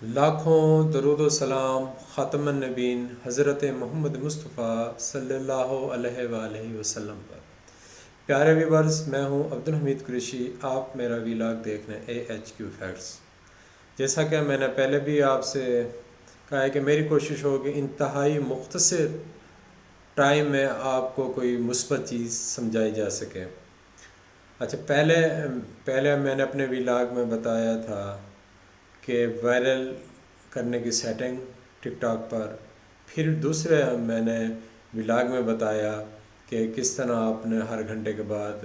لاکھوں درود و سلام خاتم النبین حضرت محمد مصطفیٰ صلی اللہ علیہ وآلہ وسلم پر۔ پیارے ویورز، میں ہوں عبد الحمید قریشی، آپ میرا ویلاگ دیکھ رہے ہیں AHQ فیکٹس۔ جیسا کہ میں نے پہلے بھی آپ سے کہا ہے کہ میری کوشش ہوگی انتہائی مختصر ٹائم میں آپ کو کوئی مثبت چیز سمجھائی جا سکے۔ اچھا، پہلے میں نے اپنے ویلاگ میں بتایا تھا کہ وائرل کرنے کی سیٹنگ ٹک ٹاک پر، پھر دوسرے میں نے ولاگ میں بتایا کہ کس طرح آپ نے ہر گھنٹے کے بعد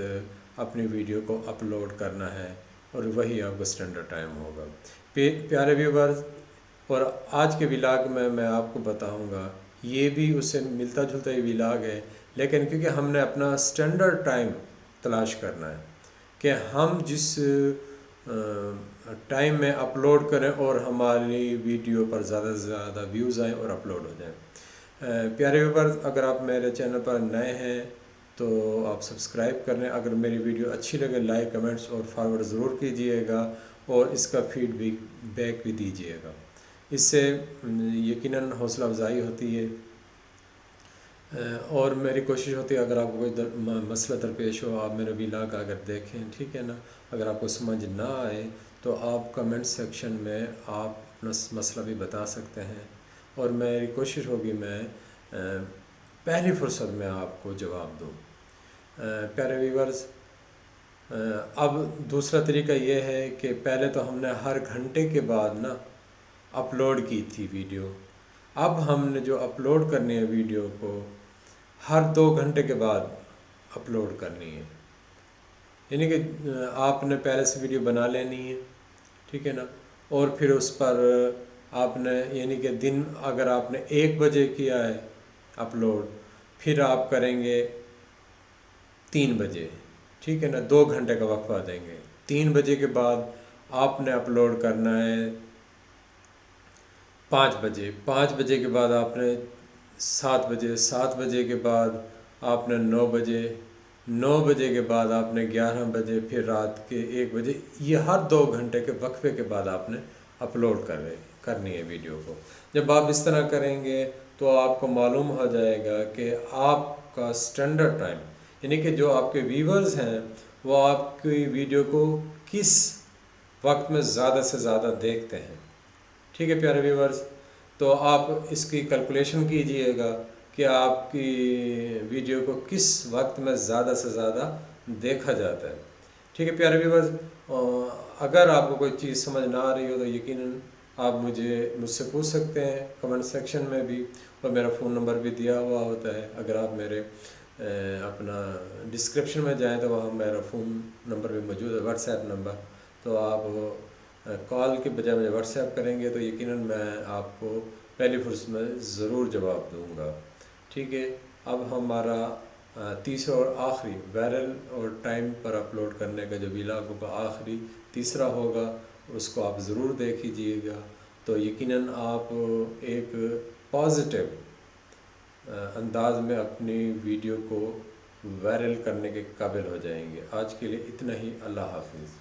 اپنی ویڈیو کو اپلوڈ کرنا ہے اور وہی آپ کا اسٹینڈرڈ ٹائم ہوگا۔ پیارے ویورز، اور آج کے ولاگ میں میں آپ کو بتاؤں گا، یہ بھی اس سے ملتا جلتا ہی ولاگ ہے، لیکن کیونکہ ہم نے اپنا اسٹینڈرڈ ٹائم تلاش کرنا ہے کہ ہم جس ٹائم میں اپلوڈ کریں اور ہماری ویڈیو پر زیادہ سے زیادہ ویوز آئیں اور اپلوڈ ہو جائیں۔ پیارے ویورز، اگر آپ میرے چینل پر نئے ہیں تو آپ سبسکرائب کر لیں۔ اگر میری ویڈیو اچھی لگے لائک، کمنٹس اور فارورڈ ضرور کیجئے گا، اور اس کا فیڈ بیک بھی دیجئے گا۔ اس سے یقیناً حوصلہ افزائی ہوتی ہے، اور میری کوشش ہوتی ہے اگر آپ کو کوئی مسئلہ درپیش ہو آپ میرا ویلاگ اگر دیکھیں، ٹھیک ہے نا۔ اگر آپ کو سمجھ نہ آئے تو آپ کمنٹ سیکشن میں آپ اپنا مسئلہ بھی بتا سکتے ہیں، اور میری کوشش ہوگی میں پہلی فرصت میں آپ کو جواب دوں۔ پیارے ویورز، اب دوسرا طریقہ یہ ہے کہ پہلے تو ہم نے ہر گھنٹے کے بعد نا اپلوڈ کی تھی ویڈیو، اب ہم نے جو اپلوڈ کرنی ہے ویڈیو کو ہر 2 گھنٹے کے بعد اپلوڈ کرنی ہے۔ یعنی کہ آپ نے پہلے سے ویڈیو بنا لینی ہے، ٹھیک ہے نا، اور پھر اس پر آپ نے یعنی کہ دن اگر آپ نے 1 بجے کیا ہے اپلوڈ، پھر آپ کریں گے 3 بجے، ٹھیک ہے نا، 2 گھنٹے کا وقفہ دیں گے۔ 3 بجے کے بعد آپ نے اپلوڈ کرنا ہے 5 بجے، 5 بجے کے بعد آپ نے 7 بجے، 7 بجے کے بعد آپ نے 9 بجے، 9 بجے کے بعد آپ نے 11 بجے، پھر رات کے 1 بجے۔ یہ ہر 2 گھنٹے کے وقفے کے بعد آپ نے اپلوڈ کرنی ہے ویڈیو کو۔ جب آپ اس طرح کریں گے تو آپ کو معلوم ہو جائے گا کہ آپ کا اسٹینڈرڈ ٹائم، یعنی کہ جو آپ کے ویورز ہیں وہ آپ کی ویڈیو کو کس وقت میں زیادہ سے زیادہ دیکھتے ہیں۔ ٹھیک ہے پیارے ویورز، تو آپ اس کی کیلکولیشن کیجئے گا کہ آپ کی ویڈیو کو کس وقت میں زیادہ سے زیادہ دیکھا جاتا ہے۔ ٹھیک ہے پیارے ویورز، اگر آپ کو کوئی چیز سمجھ نہ آ رہی ہو تو یقیناً آپ مجھ سے پوچھ سکتے ہیں کمنٹ سیکشن میں بھی، اور میرا فون نمبر بھی دیا ہوا ہوتا ہے۔ اگر آپ میرے اپنا ڈسکرپشن میں جائیں تو وہاں میرا فون نمبر بھی موجود ہے، واٹس ایپ نمبر، تو آپ کال کے بجائے مجھے واٹس ایپ کریں گے تو یقیناً میں آپ کو پہلی فرصت میں ضرور جواب دوں گا۔ ٹھیک ہے، اب ہمارا تیسرا اور آخری وائرل اور ٹائم پر اپلوڈ کرنے کا جو ویلاگ ہوگا آخری تیسرا ہوگا، اس کو آپ ضرور دیکھ لیجیے گا، تو یقیناً آپ ایک پازیٹیو انداز میں اپنی ویڈیو کو وائرل کرنے کے قابل ہو جائیں گے۔ آج کے لیے اتنا ہی، اللہ حافظ۔